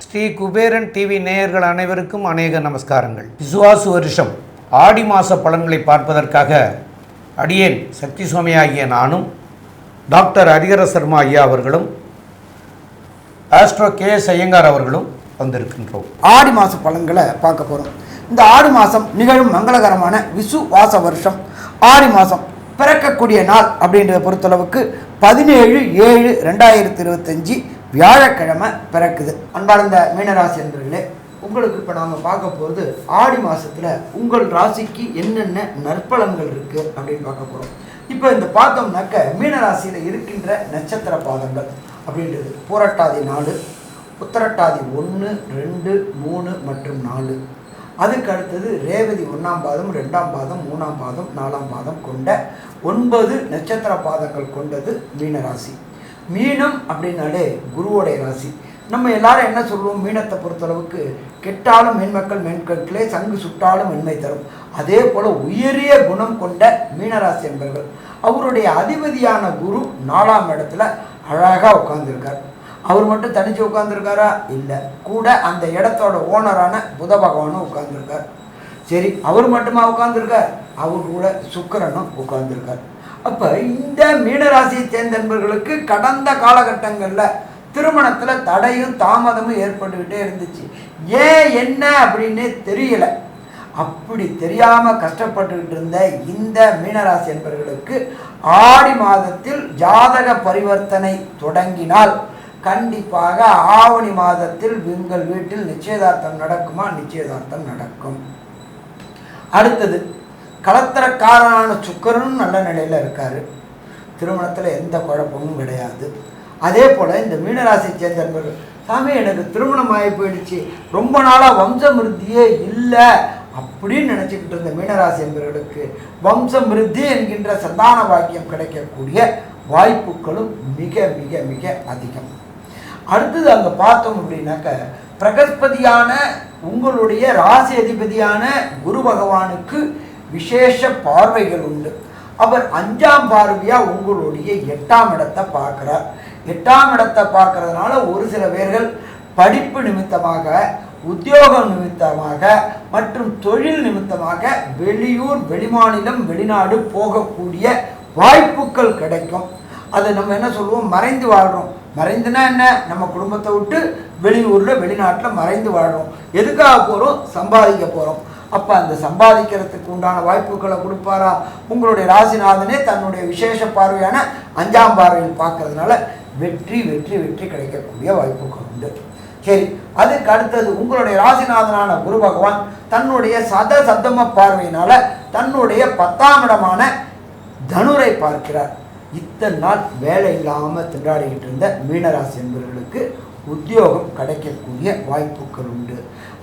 Sri Kuberan TV நேயர்கள் அனைவருக்கும் அநேக நமஸ்காரங்கள். விசுவாசு வருஷம் ஆடி மாத பலன்களை பார்ப்பதற்காக அடியேன் சக்தி சுவாமி ஆகிய நானும் டாக்டர் ஹரிஹர சர்மா ஐயா அவர்களும் ஆஸ்ட்ரோ KS ஐயங்கார் அவர்களும் வந்திருக்கின்றோம். ஆடி மாத பலன்களை பார்க்க போகிறோம். இந்த ஆடி மாதம் நிகழும் மங்களகரமான விசுவாச வருஷம் ஆடி மாதம் பிறக்கக்கூடிய நாள் அப்படின்றத பொறுத்தளவுக்கு 17/7/2025 வியாழக்கிழமை பிறக்குது. அன்பார்ந்த மீனராசி என்பர்களே, உங்களுக்கு இப்போ நாம் பார்க்க போகிறது ஆடி மாதத்தில் உங்கள் ராசிக்கு என்னென்ன நற்பலன்கள் இருக்குது அப்படின்னு பார்க்க போகிறோம். இப்போ இந்த பார்த்தோம்னாக்க மீனராசியில் இருக்கின்ற நட்சத்திர பாதங்கள் அப்படின்றது பூரட்டாதி 4, உத்தரட்டாதி 1, 2, 3 மற்றும் 4. அதுக்கு அடுத்தது ரேவதி 1ஆம் பாதம், 2ஆம் பாதம், 3ஆம் பாதம், 4ஆம் பாதம் கொண்ட 9 நட்சத்திர பாதங்கள் கொண்டது மீனராசி. மீனம் அப்படின்னாலே குருவோடைய ராசி. நம்ம எல்லாரும் என்ன சொல்லுவோம், மீனத்தை பொறுத்தளவுக்கு கெட்டாலும் மென்மக்கள் மென்கட்களே, சங்கு சுட்டாலும் மென்மை தரும். அதே போல் உயரிய குணம் கொண்ட மீனராசி என்பவர்கள். அவருடைய அதிபதியான குரு 4ஆம் இடத்துல அழகாக உட்கார்ந்துருக்கார். அவர் மட்டும் தனித்து உட்கார்ந்துருக்காரா? இல்லை, கூட அந்த இடத்தோட ஓனரான புத பகவானும் உட்கார்ந்துருக்கார். சரி, அவர் மட்டுமா உட்கார்ந்துருக்கார்? அவர் கூட சுக்கிரனும் உட்கார்ந்துருக்கார். அப்போ இந்த மீனராசியை சேர்ந்த நண்பர்களுக்கு கடந்த காலகட்டங்களில் திருமணத்தில் தடையும் தாமதமும் ஏற்பட்டுக்கிட்டே இருந்துச்சு. ஏன் என்ன அப்படின்னு தெரியலை. அப்படி தெரியாமல் கஷ்டப்பட்டுக்கிட்டு இருந்த இந்த மீனராசி என்பவர்களுக்கு ஆடி மாதத்தில் ஜாதக பரிவர்த்தனை தொடங்கினால் கண்டிப்பாக ஆவணி மாதத்தில் உங்கள் வீட்டில் நிச்சயதார்த்தம் நடக்குமா? நிச்சயதார்த்தம் நடக்கும். அடுத்தது கலத்திரக்காரனான சுக்கிரனும் நல்ல நிலையில் இருக்கார். திருமணத்தில் எந்த குழப்பமும் கிடையாது. அதே போல் இந்த மீனராசியை சேர்ந்தவர்கள், சாமி எனக்கு திருமணம் ஆகி போயிடுச்சு, ரொம்ப நாளாக வம்சமிருத்தியே இல்லை அப்படின்னு நினச்சிக்கிட்டு இருந்த மீனராசி என்பவர்களுக்கு வம்சமிருத்தி என்கின்ற சந்தான வாக்கியம் கிடைக்கக்கூடிய வாய்ப்புகளும் மிக மிக மிக அதிகம். அடுத்தது அங்கே பார்த்தோம் அப்படின்னாக்க பிரகஸ்பதியான உங்களுடைய ராசி அதிபதியான குரு பகவானுக்கு விசேஷ பார்வைகள் உண்டு. அவர் 5ஆம் பார்வையாக உங்களுடைய 8ஆம் இடத்தை பார்க்குறார். 8ஆம் இடத்தை பார்க்கறதுனால ஒரு சில பேர்கள் படிப்பு நிமித்தமாக, உத்தியோகம் நிமித்தமாக மற்றும் தொழில் நிமித்தமாக வெளியூர், வெளிமாநிலம், வெளிநாடு போகக்கூடிய வாய்ப்புகள் கிடைக்கும். அது நம்ம என்ன சொல்லுவோம், மறைந்து வாழ்கிறோம். மறைந்துனா என்ன, நம்ம குடும்பத்தை விட்டு வெளியூரில் வெளிநாட்டில் மறைந்து வாழ்கிறோம். எதுக்காக போகிறோம்? சம்பாதிக்க போகிறோம். அப்போ அந்த சம்பாதிக்கிறதுக்கு உண்டான வாய்ப்புகளை கொடுப்பாரா? உங்களுடைய ராசிநாதனே தன்னுடைய விசேஷ பார்வையான 5ஆம் பார்வையில் பார்க்கறதுனால வெற்றி வெற்றி வெற்றி கிடைக்கக்கூடிய வாய்ப்புகள் உண்டு. சரி, அதுக்கு அடுத்தது உங்களுடைய ராசிநாதனான குரு பகவான் தன்னுடைய சப்தம பார்வையினால தன்னுடைய 10ஆம் இடமான தனுரை பார்க்கிறார். இத்தனை நாள் வேலை இல்லாமல் திண்டாடிக்கிட்டு இருந்த மீனராசி என்பவர்களுக்கு உத்தியோகம் கிடைக்கக்கூடிய வாய்ப்புகள் உண்டு.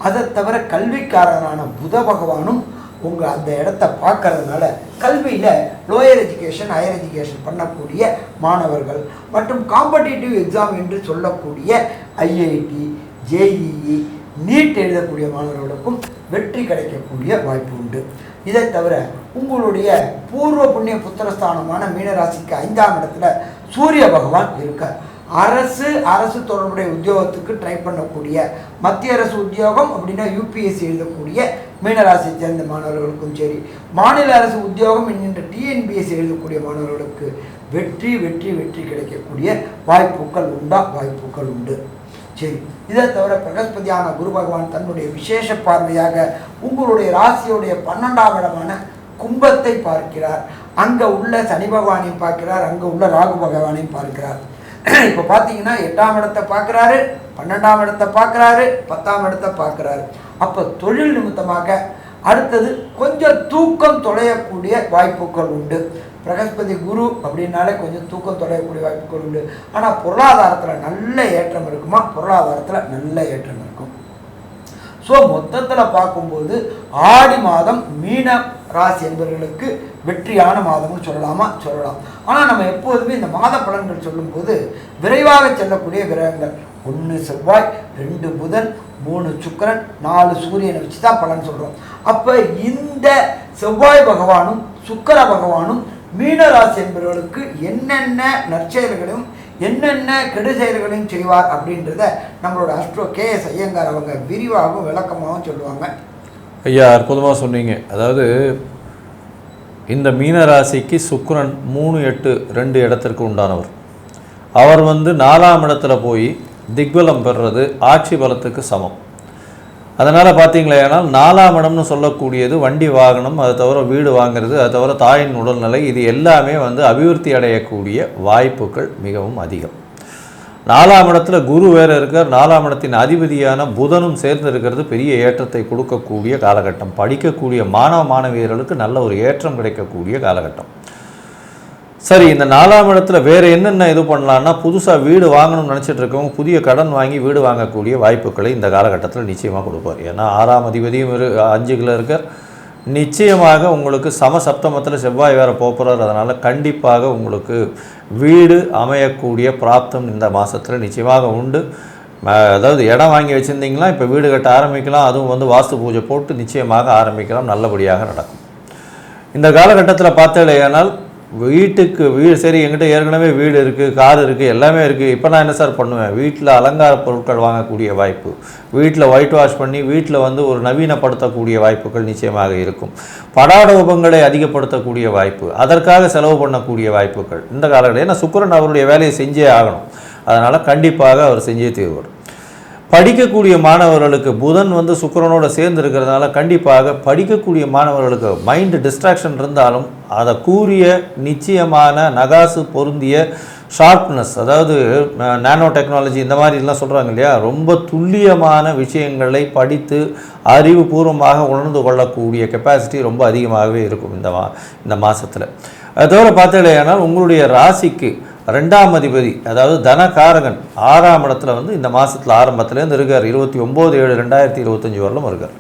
அதை தவிர கல்விக்காரனான புத பகவானும் உங்கள் அந்த இடத்த பார்க்கறதுனால கல்வியில் லோயர் எஜுகேஷன், ஹையர் எஜுகேஷன் பண்ணக்கூடிய மாணவர்கள் மற்றும் காம்படிட்டிவ் எக்ஸாம் என்று சொல்லக்கூடிய IIT, JEE, நீட் எழுதக்கூடிய மாணவர்களுக்கும் வெற்றி கிடைக்கக்கூடிய வாய்ப்பு உண்டு. இதை தவிர உங்களுடைய பூர்வ புண்ணிய புத்திரஸ்தானமான மீனராசிக்கு 5ஆம் இடத்துல சூரிய பகவான் இருக்கார். அரசு தொடர்புடைய உத்தியோகத்துக்கு ட்ரை பண்ணக்கூடிய, மத்திய அரசு உத்தியோகம் அப்படின்னா UPSC எழுதக்கூடிய மீனராசியை சேர்ந்த மாணவர்களுக்கும் சரி, மாநில அரசு உத்தியோகம் என்கின்ற TNPSC எழுதக்கூடிய மாணவர்களுக்கு வெற்றி வெற்றி வெற்றி கிடைக்கக்கூடிய வாய்ப்புகள் உண்டு. சரி, இதை தவிர பிரகஸ்பதியான குரு பகவான் தன்னுடைய விசேஷ பார்வையாக உங்களுடைய ராசியுடைய 12ஆம் இடமான கும்பத்தை பார்க்கிறார். அங்கே உள்ள சனி பகவானையும் பார்க்கிறார், அங்கே உள்ள ராகு பகவானையும் பார்க்கிறார். இப்போ பார்த்தீங்கன்னா 8ஆம் இடத்தை பார்க்குறாரு, 12ஆம் இடத்தை பார்க்குறாரு, 10ஆம் இடத்தை பார்க்குறாரு. அப்போ தொழில் நிமித்தமாக அடுத்தது கொஞ்சம் தூக்கம் தொலையக்கூடிய வாய்ப்புகள் உண்டு. பிரகஸ்பதி குரு அப்படின்னாலே கொஞ்சம் தூக்கம் தொலையக்கூடிய வாய்ப்புகள் உண்டு. ஆனால் பொருளாதாரத்தில் நல்ல ஏற்றம் இருக்குமா? பொருளாதாரத்தில் நல்ல ஏற்றம் இருக்கும். ஸோ மொத்தத்தில் பார்க்கும்போது ஆடி மாதம் மீன ராசி என்பவர்களுக்கு வெற்றியான மாதம்னு சொல்லலாம். ஆனால் நம்ம எப்போதுமே இந்த மாத பலன்கள் சொல்லும்போது விரைவாக செல்லக்கூடிய கிரகங்கள் 1 செவ்வாய், 2 புதன், 3 சுக்கிரன், 4 சூரியனை வச்சு தான் பலன் சொல்கிறோம். அப்போ இந்த செவ்வாய் பகவானும் சுக்கிர பகவானும் மீனராசி என்பவர்களுக்கு என்னென்ன நற்செயல்களையும் என்னென்ன கெடு செயல்களையும் செய்வார் அப்படின்றத நம்மளோட அஸ்ட்ரோ KS ஐயங்கார் அவங்க விரிவாகவும் விளக்கமாகவும் சொல்லுவாங்க. ஐயா, அற்புதமாக சொன்னீங்க. அதாவது இந்த மீனராசிக்கு சுக்கிரன் 3-8 இடத்திற்கு உண்டானவர். அவர் 4ஆம் இடத்துல போய் திக்பலம் பெறுறது ஆட்சி பலத்துக்கு சமம். அதனால் பார்த்தீங்களேனால் 4ஆம் இடம்னு சொல்லக்கூடியது வண்டி வாகனம், அதை தவிர வீடு வாங்கிறது, அதை தவிர தாயின் உடல்நிலை, இது எல்லாமே அபிவிருத்தி அடையக்கூடிய வாய்ப்புகள் மிகவும் அதிகம். 4ஆம் இடத்துல குரு வேறு இருக்கார். 4ஆம் இடத்தின் அதிபதியான புதனும் சேர்ந்து இருக்கிறது பெரிய ஏற்றத்தை கொடுக்கக்கூடிய காலகட்டம். படிக்கக்கூடிய மாணவ மாணவியர்களுக்கு நல்ல ஒரு ஏற்றம் கிடைக்கக்கூடிய காலகட்டம். சரி, இந்த 4ஆம் இடத்துல வேறு என்னென்ன இது பண்ணலான்னா, புதுசாக வீடு வாங்கணும்னு நினச்சிட்டு இருக்கவங்க புதிய கடன் வாங்கி வீடு வாங்கக்கூடிய வாய்ப்புகளை இந்த காலகட்டத்தில் நிச்சயமாக கொடுப்பார். ஏன்னா 6ஆம் அதிபதியும் 5ல் இருக்கார். நிச்சயமாக உங்களுக்கு சமசப்தமத்தில் செவ்வாய் வேறு போகிறார். அதனால் கண்டிப்பாக உங்களுக்கு வீடு அமையக்கூடிய பிராப்தம் இந்த மாதத்தில் நிச்சயமாக உண்டு. அதாவது இடம் வாங்கி வச்சுருந்தீங்களா, இப்போ வீடு கட்ட ஆரம்பிக்கலாம். அதுவும் வாஸ்து பூஜை போட்டு நிச்சயமாக ஆரம்பிக்கலாம். நல்லபடியாக நடக்கும். இந்த காலகட்டத்தில் பார்த்தேனால் வீட்டுக்கு சரி, என்கிட்ட ஏற்கனவே வீடு இருக்குது, கார் இருக்குது, எல்லாமே இருக்குது. இப்போ நான் என்ன சார் பண்ணுவேன்? வீட்டில் அலங்கார பொருட்கள் வாங்கக்கூடிய வாய்ப்பு, வீட்டில் ஒயிட் வாஷ் பண்ணி வீட்டில் ஒரு நவீனப்படுத்தக்கூடிய வாய்ப்புகள் நிச்சயமாக இருக்கும். படாடோபங்களை அதிகப்படுத்தக்கூடிய வாய்ப்பு, அதற்காக செலவு பண்ணக்கூடிய வாய்ப்புகள் இந்த காலகட்டம். ஏன்னா சுக்கிரன் அவருடைய வேலையை செஞ்சே ஆகணும். அதனால் கண்டிப்பாக அவர் செஞ்சே தீர்வார். படிக்கக்கூடிய மாணவர்களுக்கு புதன் சுக்கிரனோட சேர்ந்து இருக்கிறதுனால கண்டிப்பாக படிக்கக்கூடிய மாணவர்களுக்கு மைண்டு டிஸ்ட்ராக்ஷன் இருந்தாலும் அதை கூறிய நிச்சயமான நகாசு பொருந்திய ஷார்ப்னஸ், அதாவது நானோ டெக்னாலஜி இந்த மாதிரிலாம் சொல்கிறாங்க இல்லையா, ரொம்ப துல்லியமான விஷயங்களை படித்து அறிவுபூர்வமாக உணர்ந்து கொள்ளக்கூடிய கெப்பாசிட்டி ரொம்ப அதிகமாகவே இருக்கும் இந்த மாதத்தில். அது தவிர பார்த்தீங்கன்னா உங்களுடைய ராசிக்கு 2ஆம் அதிபதி, அதாவது தனகாரகன் 6ஆம் இடத்துல இந்த மாதத்தில் ஆரம்பத்துலேருந்து இருக்கார். 29/7/2025 வரலும் இருக்கார்.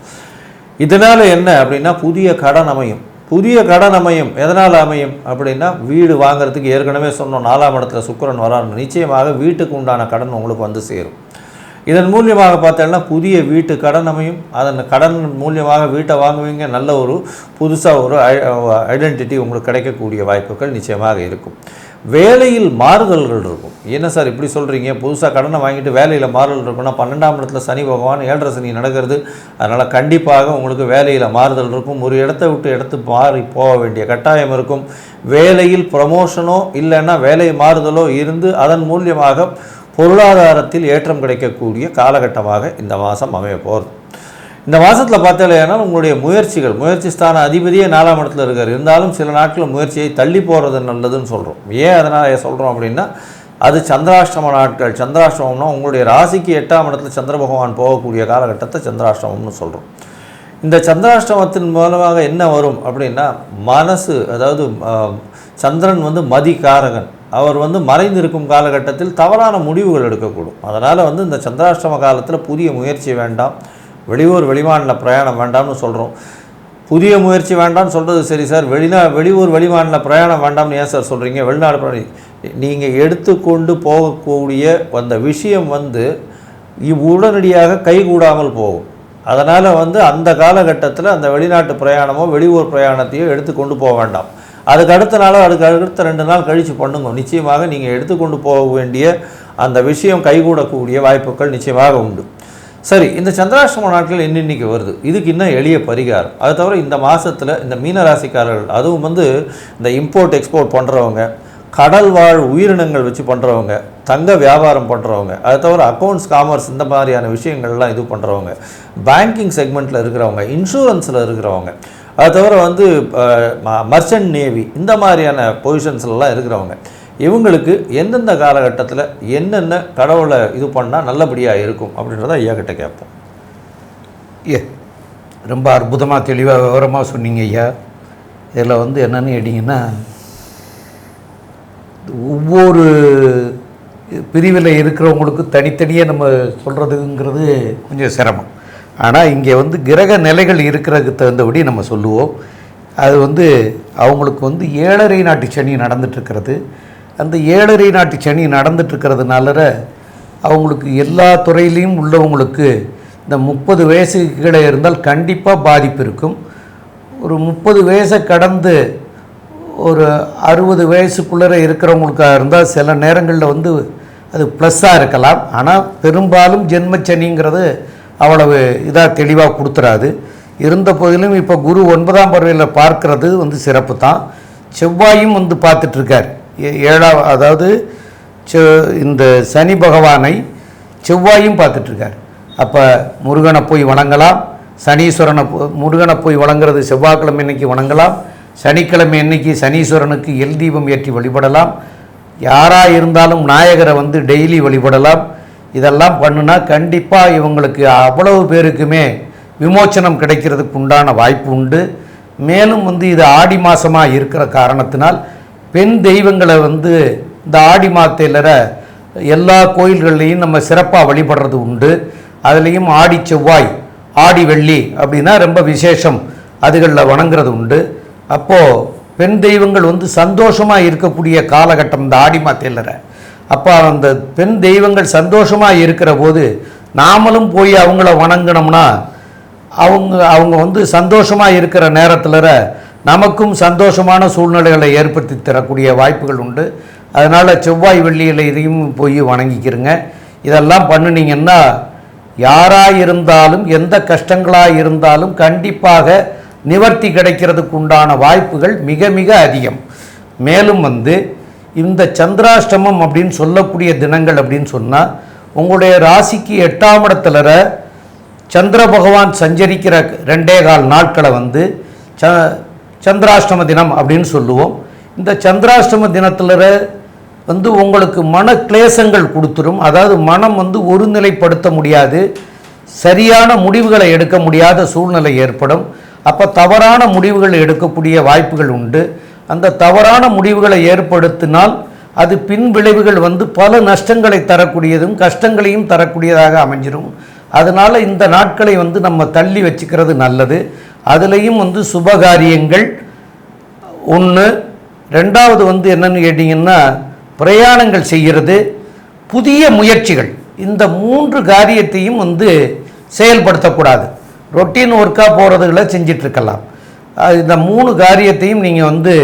இதனால் என்ன அப்படின்னா புதிய கடன் அமையும். புதிய கடன் அமையும். எதனால் அமையும் அப்படின்னா, வீடு வாங்கிறதுக்கு ஏற்கனவே சொன்னோம் 4ஆம் இடத்துல சுக்கிரன் வரார். நிச்சயமாக வீட்டுக்கு உண்டான கடன் உங்களுக்கு சேரும். இதன் மூலியமாக பார்த்தோன்னா புதிய வீட்டு கடன் அமையும். அதன் கடன் மூலியமாக வீட்டை வாங்குவீங்க. நல்ல ஒரு புதுசாக ஒரு ஐடென்டிட்டி உங்களுக்கு கிடைக்கக்கூடிய வாய்ப்புகள் நிச்சயமாக இருக்கும். வேலையில் மாறுதல்கள் இருக்கும். என்ன சார் இப்படி சொல்கிறீங்க? புதுசாக கடனை வாங்கிட்டு வேலையில் மாறுதல் இருக்குன்னா 12ஆம் இடத்துல சனி பகவான் 7.5 சனி நடக்கிறது. அதனால் கண்டிப்பாக உங்களுக்கு வேலையில் மாறுதல் இருக்கும். ஒரு இடத்த விட்டு இடத்து மாறி போக வேண்டிய கட்டாயம் இருக்கும். வேலையில் ப்ரமோஷனோ இல்லைன்னா வேலை மாறுதலோ இருந்து அதன் மூலியமாக பொருளாதாரத்தில் ஏற்றம் கிடைக்கக்கூடிய காலகட்டமாக இந்த மாதம் அமைய போகிறது. இந்த மாதத்தில் பார்த்தீங்கன்னா உங்களுடைய முயற்சி ஸ்தான அதிபதியே 4ஆம் இடத்துல இருக்கார். இருந்தாலும் சில நாட்களில் முயற்சியை தள்ளி போகிறது நல்லதுன்னு சொல்கிறோம். ஏன் அதனால் சொல்கிறோம் அப்படின்னா, அது சந்திராஷ்டம நாட்கள். சந்திராஷ்டமம்னா உங்களுடைய ராசிக்கு 8ஆம் இடத்துல சந்திர பகவான் போகக்கூடிய காலகட்டத்தை சந்திராஷ்டமம்னு சொல்கிறோம். இந்த சந்திராஷ்டமத்தின் மூலமாக என்ன வரும் அப்படின்னா, மனசு, அதாவது சந்திரன் மதிகாரகன், அவர் மறைந்திருக்கும் காலகட்டத்தில் தவறான முடிவுகள் எடுக்கக்கூடும். அதனால் இந்த சந்திராஷ்டம காலத்தில் புதிய முயற்சி வேண்டாம், வெளியூர் வெளிமாநில பிரயாணம் வேண்டாம்னு சொல்கிறோம். புதிய முயற்சி வேண்டாம்னு சொல்கிறது சரி சார், வெளியூர் வெளிமாநில பிரயாணம் வேண்டாம்னு ஏன் சார் சொல்கிறீங்க? வெளிநாடு நீங்கள் எடுத்துக்கொண்டு போகக்கூடிய அந்த விஷயம் உடனடியாக கைகூடாமல் போகும். அதனால் அந்த காலகட்டத்தில் அந்த வெளிநாட்டு பிரயாணமோ வெளியூர் பிரயாணத்தையோ எடுத்துக்கொண்டு போக வேண்டாம். அதுக்கு அடுத்த நாளோ அதுக்கு அடுத்த 2 நாள் கழித்து பண்ணுங்க. நிச்சயமாக நீங்கள் எடுத்துக்கொண்டு போக வேண்டிய அந்த விஷயம் கைகூடக்கூடிய வாய்ப்புகள் நிச்சயமாக உண்டு. சரி, இந்த சந்திராஷ்டம நாட்கள் இன்னைக்கு வருது. இதுக்கு இன்னும் எளிய பரிகாரம். அது தவிர இந்த மாதத்தில் இந்த மீனராசிக்காரர்கள், அதுவும் இந்த இம்போர்ட் எக்ஸ்போர்ட் பண்ணுறவங்க, கடல் வாழ் உயிரினங்கள் வச்சு பண்ணுறவங்க, தங்க வியாபாரம் பண்ணுறவங்க, அது தவிர அக்கௌண்ட்ஸ் காமர்ஸ் இந்த மாதிரியான விஷயங்கள்லாம் இது பண்ணுறவங்க, பேங்கிங் செக்மெண்ட்டில் இருக்கிறவங்க, இன்சூரன்ஸில் இருக்கிறவங்க, அது தவிர மர்ச்சன்ட் நேவி இந்த மாதிரியான பொசிஷன்ஸ்லாம் இருக்கிறவங்க, இவங்களுக்கு எந்தெந்த காலகட்டத்தில் என்னென்ன கடவுளை இது பண்ணால் நல்லபடியாக இருக்கும் அப்படின்றத ஐயா கிட்ட கேட்போம். ரொம்ப அற்புதமாக தெளிவாக விவரமாக சொன்னீங்க ஐயா. இதில் என்னென்னு கேட்டிங்கன்னா, ஒவ்வொரு பிரிவில் இருக்கிறவங்களுக்கு தனித்தனியாக நம்ம சொல்கிறதுங்கிறது கொஞ்சம் சிரமம். ஆனால் இங்கே கிரக நிலைகள் இருக்கிறதுக்கு தகுந்தபடி நம்ம சொல்லுவோம். அது அவங்களுக்கு 7.5 நாட்டு சனி நடந்துட்டுருக்கிறது. அந்த 7.5 நாட்டு சனி நடந்துட்டுருக்கிறதுனால அவங்களுக்கு எல்லா துறையிலையும் உள்ளவங்களுக்கு இந்த 30 வயசுக்கு கீழே இருந்தால் கண்டிப்பாக பாதிப்பு இருக்கும். ஒரு 30 வயசை கடந்து ஒரு 60 வயசுக்குள்ளே இருக்கிறவங்களுக்காக இருந்தால் சில நேரங்களில் வந்து அது ப்ளஸ்ஸாக இருக்கலாம். ஆனால் பெரும்பாலும் ஜென்மச்சனிங்கிறது அவ்வளவு இதாக தெளிவாக கொடுத்துறாது. இருந்த போதிலும் இப்போ குரு 9ஆம் பார்வையில் பார்க்கறது வந்து சிறப்பு தான். செவ்வாயும் வந்து பார்த்துட்ருக்கார் 7ஆம், அதாவது இந்த சனி பகவானை செவ்வாயும் பார்த்துட்ருக்கார். அப்போ முருகனை போய் வணங்கலாம். முருகனை போய் வணங்குறது செவ்வாய்க்கிழமை அன்னைக்கு வணங்கலாம். சனிக்கிழமை அன்னைக்கு சனீஸ்வரனுக்கு எல் தீபம் ஏற்றி வழிபடலாம். யாராக இருந்தாலும் நாயகரை வந்து டெய்லி வழிபடலாம். இதெல்லாம் பண்ணுனா கண்டிப்பாக இவங்களுக்கு அவ்வளவு பேருக்குமே விமோச்சனம் கிடைக்கிறதுக்கு உண்டான வாய்ப்பு உண்டு. மேலும் வந்து இது ஆடி மாதமாக இருக்கிற காரணத்தினால் பெண் தெய்வங்களை வந்து இந்த ஆடி மாதத்தில் எல்லா கோயில்கள்லேயும் நம்ம சிறப்பாக வழிபடுறது உண்டு. அதுலேயும் ஆடி செவ்வாய், ஆடி வெள்ளி அப்படின்னா ரொம்ப விசேஷம், அதுகளில் வணங்குறது உண்டு. அப்போது பெண் தெய்வங்கள் வந்து சந்தோஷமாக இருக்கக்கூடிய காலகட்டம் இந்த ஆடி மாதத்தில். அப்போ அந்த பெண் தெய்வங்கள் சந்தோஷமாக இருக்கிற போது நாமளும் போய் அவங்கள வணங்கினோம்னா அவங்க வந்து சந்தோஷமாக இருக்கிற நேரத்தில் நமக்கும் சந்தோஷமான சூழ்நிலைகளை ஏற்படுத்தி தரக்கூடிய வாய்ப்புகள் உண்டு. அதனால் செவ்வாய் வெள்ளியில் இதையும் போய் வணங்கிக்கிறங்க. இதெல்லாம் பண்ணினீங்கன்னா யாராக இருந்தாலும் எந்த கஷ்டங்களாக இருந்தாலும் கண்டிப்பாக நிவர்த்தி கிடைக்கிறதுக்கு உண்டான வாய்ப்புகள் மிக மிக அதிகம். மேலும் வந்து இந்த சந்திராஷ்டமம் அப்படின்னு சொல்லக்கூடிய தினங்கள் அப்படின்னு சொன்னால் உங்களுடைய ராசிக்கு 8ஆம் இடத்துல சந்திர பகவான் சஞ்சரிக்கிற 2.25 நாட்களை வந்து சந்திராஷ்டம தினம் அப்படின்னு சொல்லுவோம். இந்த சந்திராஷ்டம தினத்தில் வந்து உங்களுக்கு மன கிளேசங்கள் கொடுத்துரும். அதாவது மனம் வந்து ஒருநிலைப்படுத்த முடியாது, சரியான முடிவுகளை எடுக்க முடியாத சூழ்நிலை ஏற்படும். அப்போ தவறான முடிவுகள் எடுக்கக்கூடிய வாய்ப்புகள் உண்டு. அந்த தவறான முடிவுகளை ஏற்படுத்தினால் அது பின் விளைவுகள் வந்து பல நஷ்டங்களை தரக்கூடியதும் கஷ்டங்களையும் தரக்கூடியதாக அமைஞ்சிடும். அதனால் இந்த நாட்களை வந்து நம்ம தள்ளி வச்சுக்கிறது நல்லது. அதுலேயும் வந்து சுபகாரியங்கள் ஒன்று. 2வது வந்து என்னன்னு கேட்டிங்கன்னா பிரயாணங்கள் செய்கிறது, புதிய முயற்சிகள், இந்த 3 காரியத்தையும் வந்து செயல்படுத்தக்கூடாது. ரொட்டீன் ஒர்க்காக போகிறதுகளை செஞ்சிட்ருக்கலாம். இந்த 3 காரியத்தையும் நீங்கள் வந்து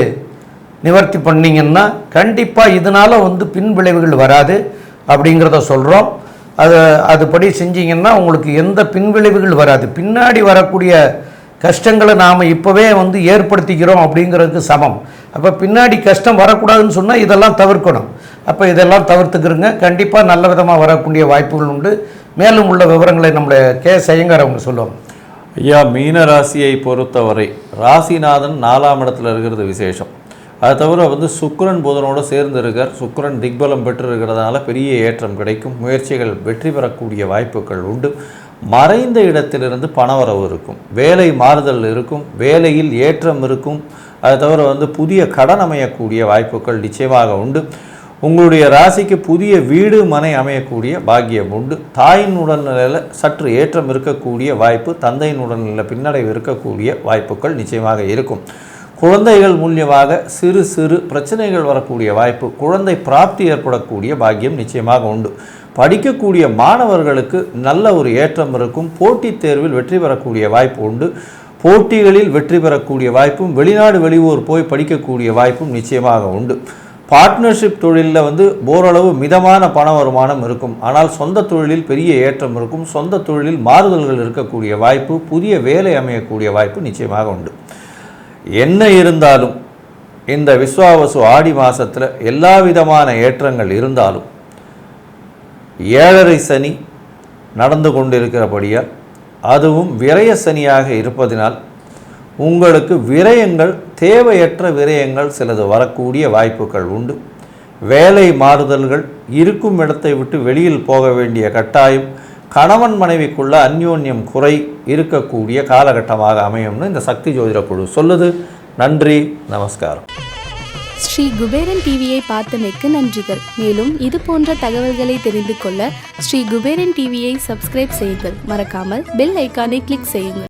நிவர்த்தி பண்ணிங்கன்னா கண்டிப்பாக இதனால் வந்து பின் விளைவுகள் வராது அப்படிங்கிறத சொல்கிறோம். அதுபடி செஞ்சிங்கன்னா உங்களுக்கு எந்த பின்விளைவுகள் வராது. பின்னாடி வரக்கூடிய கஷ்டங்களை நாம் இப்போவே வந்து ஏற்படுத்திக்கிறோம் அப்படிங்கிறதுக்கு சமம். அப்போ பின்னாடி கஷ்டம் வரக்கூடாதுன்னு சொன்னால் இதெல்லாம் தவிர்க்கணும். அப்போ இதெல்லாம் தவிர்த்துக்கிறங்க. கண்டிப்பாக நல்ல விதமாக வரக்கூடிய வாய்ப்புகள் உண்டு. மேலும் உள்ள விவரங்களை நம்முடைய ஐயங்கார் அவங்க சொல்லுவாங்க. ஐயா, மீன ராசியை பொறுத்தவரை ராசிநாதன் 4ஆம் இடத்துல இருக்கிறது விசேஷம். அதை தவிர வந்து சுக்கிரன் புதனோடு சேர்ந்து இருக்கார். சுக்கிரன் திக்பலம் பெற்று இருக்கிறதுனால பெரிய ஏற்றம் கிடைக்கும். முயற்சிகள் வெற்றி பெறக்கூடிய வாய்ப்புகள் உண்டு. மறைந்த இடத்திலிருந்து பணவரவு இருக்கும், வேலை மாறுதல் இருக்கும், வேலையில் ஏற்றம் இருக்கும். அதை தவிர வந்து புதிய கடன் அமையக்கூடிய வாய்ப்புகள் நிச்சயமாக உண்டு. உங்களுடைய ராசிக்கு புதிய வீடு மனை அமையக்கூடிய பாக்கியம் உண்டு. தாயின் உடல்நிலையில் சற்று ஏற்றம் இருக்கக்கூடிய வாய்ப்பு, தந்தையின் உடல்நிலையில் பின்னடைவு இருக்கக்கூடிய வாய்ப்புகள் நிச்சயமாக இருக்கும். குழந்தைகள் மூலியமாக சிறு சிறு பிரச்சனைகள் வரக்கூடிய வாய்ப்பு, குழந்தை பிராப்தி ஏற்படக்கூடிய பாக்கியம் நிச்சயமாக உண்டு. படிக்கக்கூடிய மாணவர்களுக்கு நல்ல ஒரு ஏற்றம் இருக்கும். போட்டித் தேர்வில் வெற்றி பெறக்கூடிய வாய்ப்பு உண்டு. போட்டிகளில் வெற்றி பெறக்கூடிய வாய்ப்பும், வெளிநாடு வெளியூர் போய் படிக்கக்கூடிய வாய்ப்பும் நிச்சயமாக உண்டு. பார்ட்னர்ஷிப் தொழிலில் வந்து ஓரளவு மிதமான பண வருமானம் இருக்கும். ஆனால் சொந்த தொழிலில் பெரிய ஏற்றம் இருக்கும். சொந்த தொழிலில் மாறுதல்கள் இருக்கக்கூடிய வாய்ப்பு, புதிய வேலை அமையக்கூடிய வாய்ப்பு நிச்சயமாக உண்டு. என்ன இருந்தாலும் இந்த விஸ்வாவசு ஆடி மாதத்தில் எல்லா விதமான ஏற்றங்கள் இருந்தாலும் 7.5 சனி நடந்து கொண்டிருக்கிறபடியால், அதுவும் விரய சனியாக இருப்பதினால் உங்களுக்கு விரயங்கள், தேவையற்ற விரயங்கள் சிலது வரக்கூடிய வாய்ப்புகள் உண்டு. வேலை மாறுதல்கள், இருக்கும் இடத்தை விட்டு வெளியில் போக வேண்டிய கட்டாயம், கணவன் மனைவிக்குள்ள அந்யோன்யம் குறை இருக்கக்கூடிய காலகட்டமாக அமையும்னு இந்த சக்தி ஜோதிட குழு சொல்லுது. நன்றி, நமஸ்காரம். ஸ்ரீ குபேரன் டிவியை பார்த்தமைக்கு நன்றிகள். மேலும் இது போன்ற தகவல்களை தெரிந்து கொள்ள ஸ்ரீ குபேரன் டிவியை சப்ஸ்கிரைப் செய்யுங்கள். மறக்காமல் பெல் ஐக்கானை கிளிக் செய்யுங்கள்.